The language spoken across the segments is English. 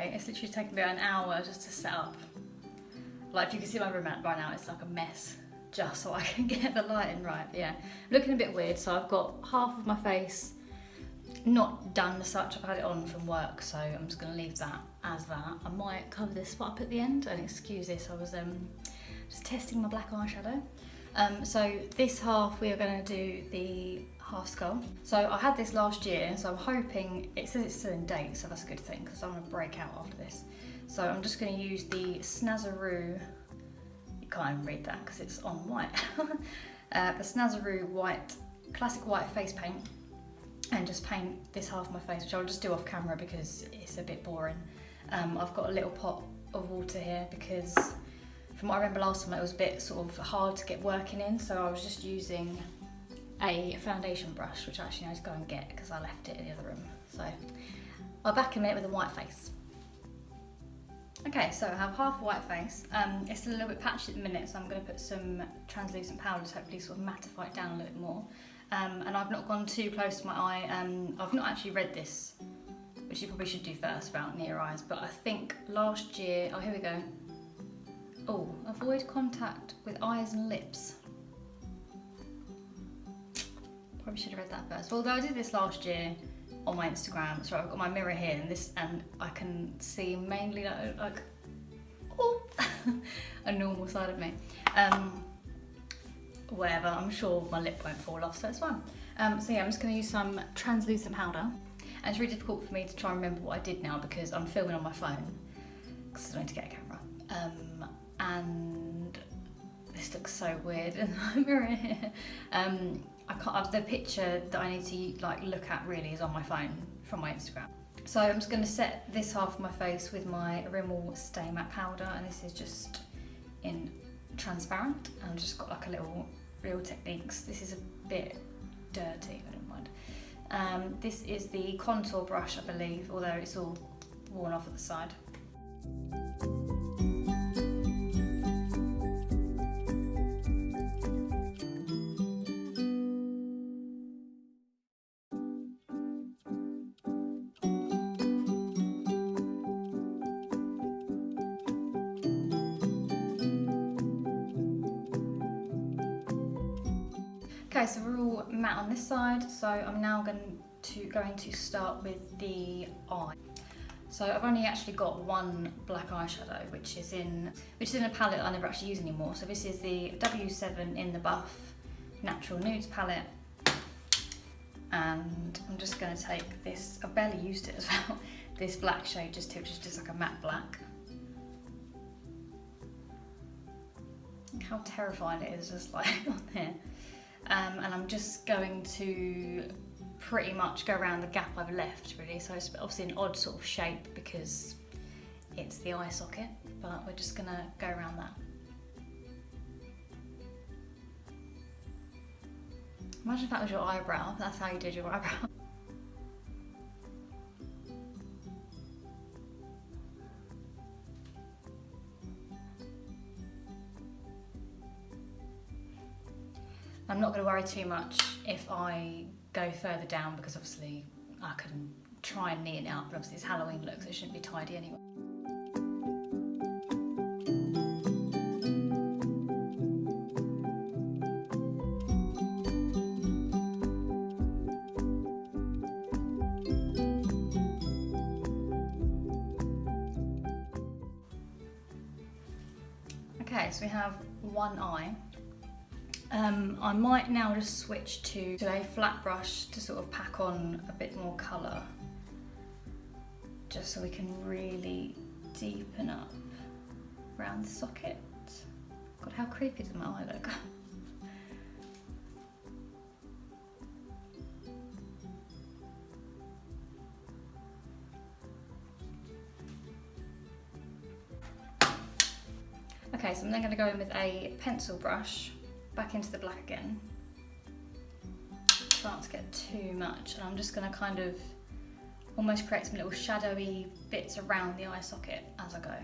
say, it's literally taken me about an hour just to set up. Like, if you can see my room right now, it's like a mess, just so I can get the lighting right. But yeah, looking a bit weird. So I've got half of my face not done as such. I've had it on from work, so I'm just going to leave that as that. I might cover this spot up at the end, and excuse this, I was just testing my black eyeshadow. So this half we are going to do the half skull. So I had this last year, so I'm hoping, it says it's still in date, so that's a good thing because I'm going to break out after this. So I'm just going to use the Snazzaroo, you can't even read that because it's on white, the Snazzaroo white, classic white face paint, and just paint this half of my face, which I'll just do off camera because it's a bit boring. I've got a little pot of water here because from what I remember last time it was a bit sort of hard to get working in, so I was just using a foundation brush, which actually I need to go and get because I left it in the other room. So I'll back in a minute with a white face. Okay, so I have half a white face. It's a little bit patchy at the minute, so I'm going to put some translucent powder to hopefully sort of mattify it down a little bit more. And I've not gone too close to my eye. I've not actually read this, which you probably should do first about near eyes, but I think last year, oh here we go. Oh, avoid contact with eyes and lips. Probably should have read that first. Although I did this last year on my Instagram, so I've got my mirror here and I can see mainly like oh, a normal side of me. Whatever, I'm sure my lip won't fall off, so it's fine. So yeah, I'm just going to use some translucent powder. And it's really difficult for me to try and remember what I did now because I'm filming on my phone because I don't need to get a camera. And this looks so weird in the mirror here. The picture that I need to like look at really is on my phone from my Instagram. So I'm just going to set this half of my face with my Rimmel Stay Matte powder, and this is just in transparent. And I've just got like a little Real Techniques. This is a bit dirty, I don't mind. This is the contour brush, I believe, although it's all worn off at the side. Okay, so we're all matte on this side, so I'm now going to start with the eye. So I've only actually got one black eyeshadow, which is in a palette I never actually use anymore. So this is the W7 in the Buff Natural Nudes palette, and I'm just going to take this. I barely used it as well. This black shade which is just like a matte black. Look how terrifying it is, just like on there. And I'm just going to pretty much go around the gap I've left really, so it's obviously an odd sort of shape because it's the eye socket, but we're just gonna go around that. Imagine if that was your eyebrow, that's how you did your eyebrow. I'm not going to worry too much if I go further down because obviously I can try and neaten it out, but obviously it's Halloween look, so it shouldn't be tidy anyway. Okay, so we have one eye. I might now just switch to a flat brush to sort of pack on a bit more colour, just so we can really deepen up around the socket. God, how creepy does my eye look? Okay, so I'm then going to go in with a pencil brush back into the black again. Try not to get too much, and I'm just going to kind of almost create some little shadowy bits around the eye socket as I go.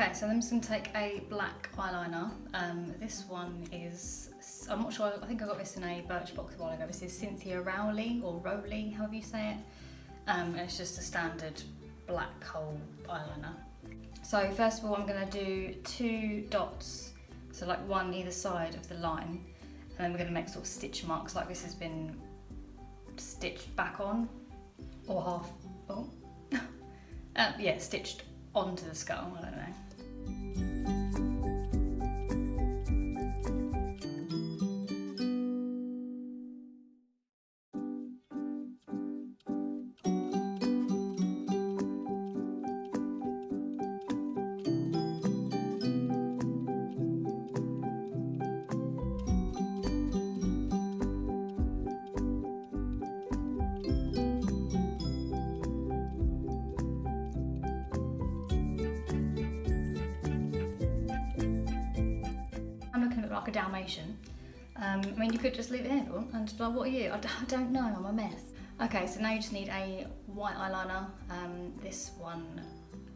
Okay, so I'm just going to take a black eyeliner. This one is, I'm not sure, I think I got this in a Birchbox a while ago. This is Cynthia Rowley, or Rowley, however you say it. And it's just a standard black kohl eyeliner. So first of all, I'm going to do 2 dots, so like one either side of the line. And then we're going to make sort of stitch marks like this has been stitched back on, or half, oh, yeah, stitched onto the skull, I don't know. Like a Dalmatian. I mean, you could just leave it here if you want and just be like, what are you? I don't know, I'm a mess. Okay, so now you just need a white eyeliner. This one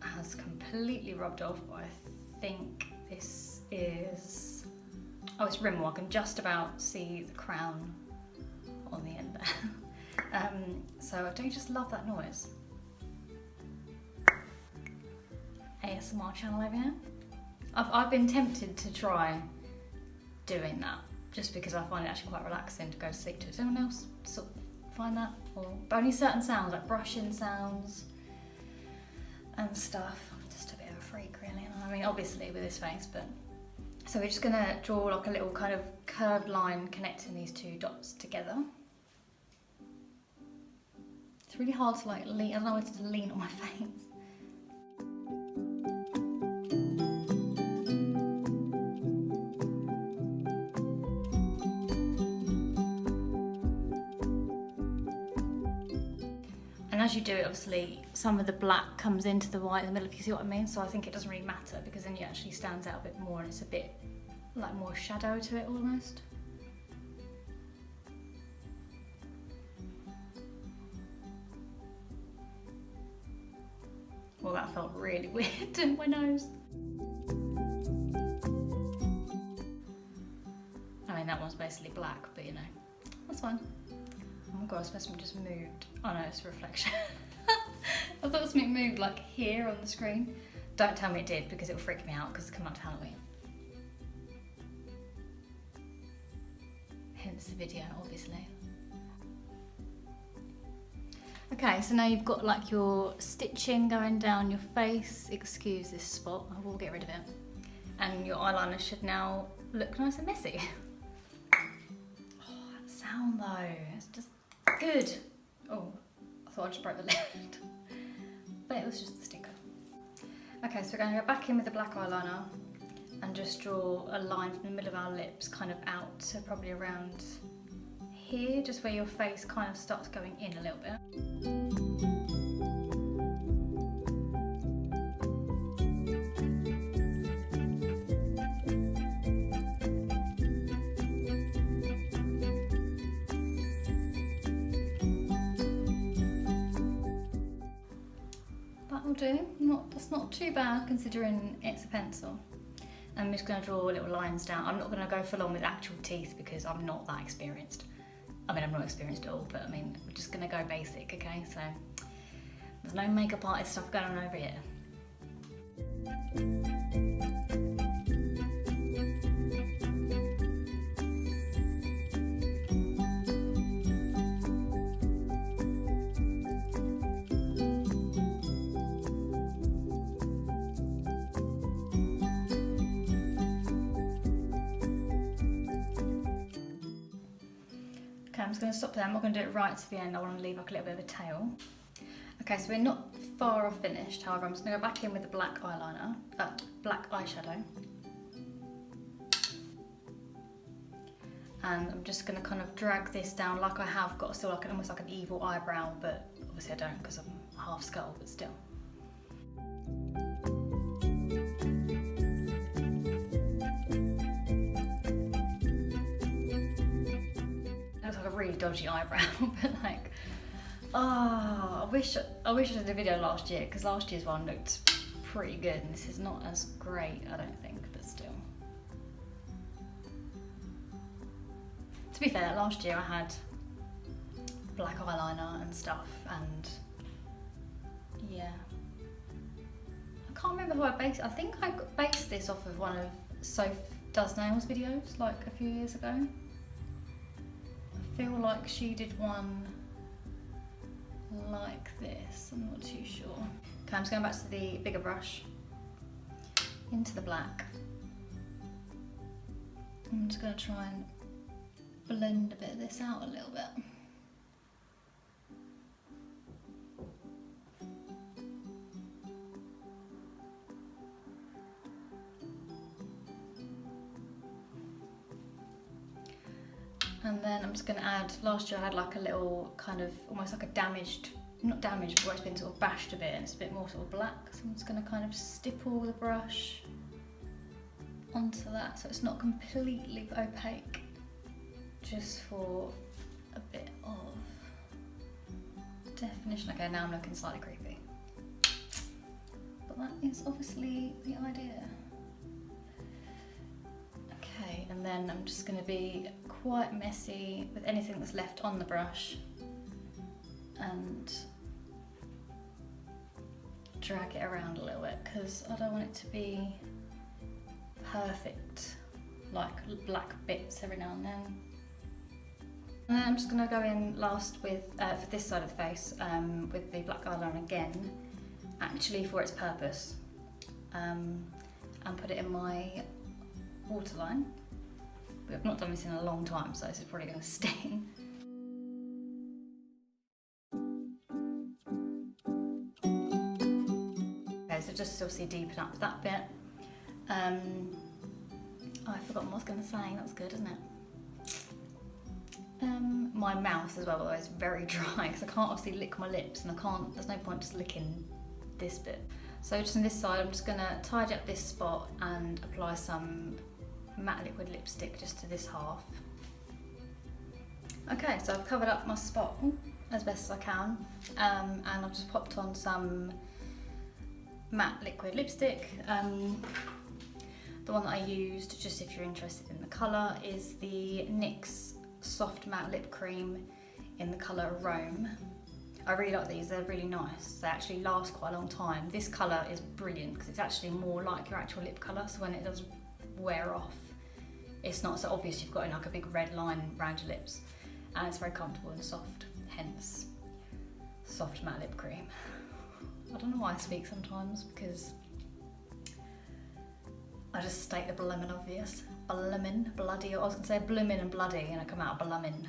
has completely rubbed off, but I think this is, oh, it's Rimmel. I can just about see the crown on the end there. So don't you just love that noise? ASMR channel over here. I've been tempted to try doing that just because I find it actually quite relaxing to go to sleep to. Does anyone else sort of find that? But only certain sounds, like brushing sounds and stuff. I'm just a bit of a freak, really. I mean, obviously with this face, but. So we're just gonna draw like a little kind of curved line connecting these 2 dots together. It's really hard to like lean, I don't know where to lean on my face. And as you do it, obviously, some of the black comes into the white in the middle, if you see what I mean. So I think it doesn't really matter because then it actually stands out a bit more and it's a bit like more shadow to it almost. Well, that felt really weird in my nose. I mean, that one's basically black, but you know, that's fine. Oh my god, I suppose something just moved. Oh no, it's a reflection. I thought something moved like here on the screen. Don't tell me it did because it'll freak me out because it's coming up to Halloween. Hence the video, obviously. Okay, so now you've got like your stitching going down your face. Excuse this spot, I will get rid of it. And your eyeliner should now look nice and messy. Oh, that sound though, it's just good. Oh, I thought I just broke the lid. But it was just a sticker. Okay, so we're going to go back in with the black eyeliner and just draw a line from the middle of our lips kind of out to probably around here, just where your face kind of starts going in a little bit. That'll do. That's not too bad considering it's a pencil. I'm just going to draw little lines down. I'm not going to go full on with actual teeth because I'm not that experienced. I mean, I'm not experienced at all, but I mean, we're just going to go basic, okay? So there's no makeup artist stuff going on over here. Okay, I'm just going to stop there. I'm not going to do it right to the end. I want to leave like a little bit of a tail. Okay, so we're not far off finished. However, I'm just going to go back in with the black eyeliner, black eyeshadow. And I'm just going to kind of drag this down like I have got still like almost like an evil eyebrow, but obviously I don't because I'm half skull, but still. Really dodgy eyebrow, but like, oh, I wish I did a video last year because last year's one looked pretty good, and this is not as great, I don't think, but still. To be fair, last year I had black eyeliner and stuff, and yeah. I can't remember who I based it. I think I based this off of one of Soph Does Nails videos, like a few years ago. I feel like she did one like this, I'm not too sure. Okay, I'm just going back to the bigger brush, into the black. I'm just going to try and blend a bit of this out a little bit. And then I'm just going to add, last year I had like a little kind of, almost like a damaged, not damaged, but where it's been sort of bashed a bit and it's a bit more sort of black. So I'm just going to kind of stipple the brush onto that so it's not completely opaque, just for a bit of definition. Okay, now I'm looking slightly creepy. But that is obviously the idea. Okay, and then I'm just going to be quite messy with anything that's left on the brush and drag it around a little bit because I don't want it to be perfect, like black bits every now and then. And then I'm just going to go in last with, for this side of the face, with the black eyeliner again, actually for its purpose, and put it in my waterline. I've not done this in a long time, so this is probably going to sting. Okay, so just obviously deepen up that bit. Oh, I've forgotten what I was going to say. That's good, isn't it? My mouth as well, by the way, is very dry because I can't obviously lick my lips, and I can't. There's no point just licking this bit. So just on this side, I'm just going to tidy up this spot and apply some matte liquid lipstick just to this half. Okay, so I've covered up my spot as best as I can, and I've just popped on some matte liquid lipstick. The one that I used, just if you're interested in the colour, is the NYX Soft Matte Lip Cream in the colour Rome. I really like these, they're really nice. They actually last quite a long time. This colour is brilliant because it's actually more like your actual lip colour, so when it does wear off, it's not so obvious you've got like a big red line around your lips, and it's very comfortable and soft, hence Soft Matte Lip Cream. I don't know why I speak sometimes, because I just state the bloomin' obvious. Bloomin', bloody, I was gonna say bloomin' and bloody and I come out bloomin'.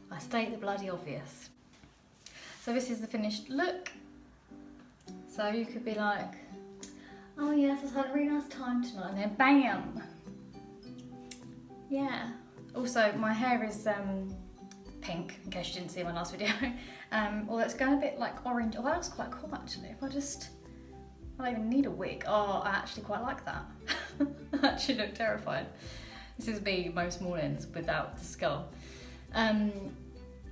I state the bloody obvious. So this is the finished look. So you could be like, oh yes, I've had a really nice time tonight, and then BAM! Yeah. Also, my hair is pink, in case you didn't see my last video. Although it's going a bit like orange. Oh, that looks quite cool actually. If I don't even need a wig. Oh, I actually quite like that. I actually look terrified. This is me most mornings without the skull.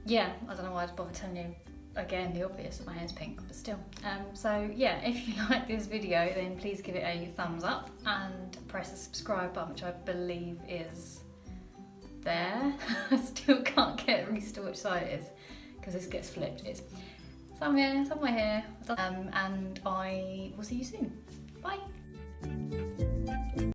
Yeah, I don't know why I'd bother telling you again the obvious that my hair's pink, but still. So yeah, if you like this video, then please give it a thumbs up and press the subscribe button, which I believe is there. I still can't get used to which side it is because this gets flipped. It's somewhere here. And I will see you soon. Bye.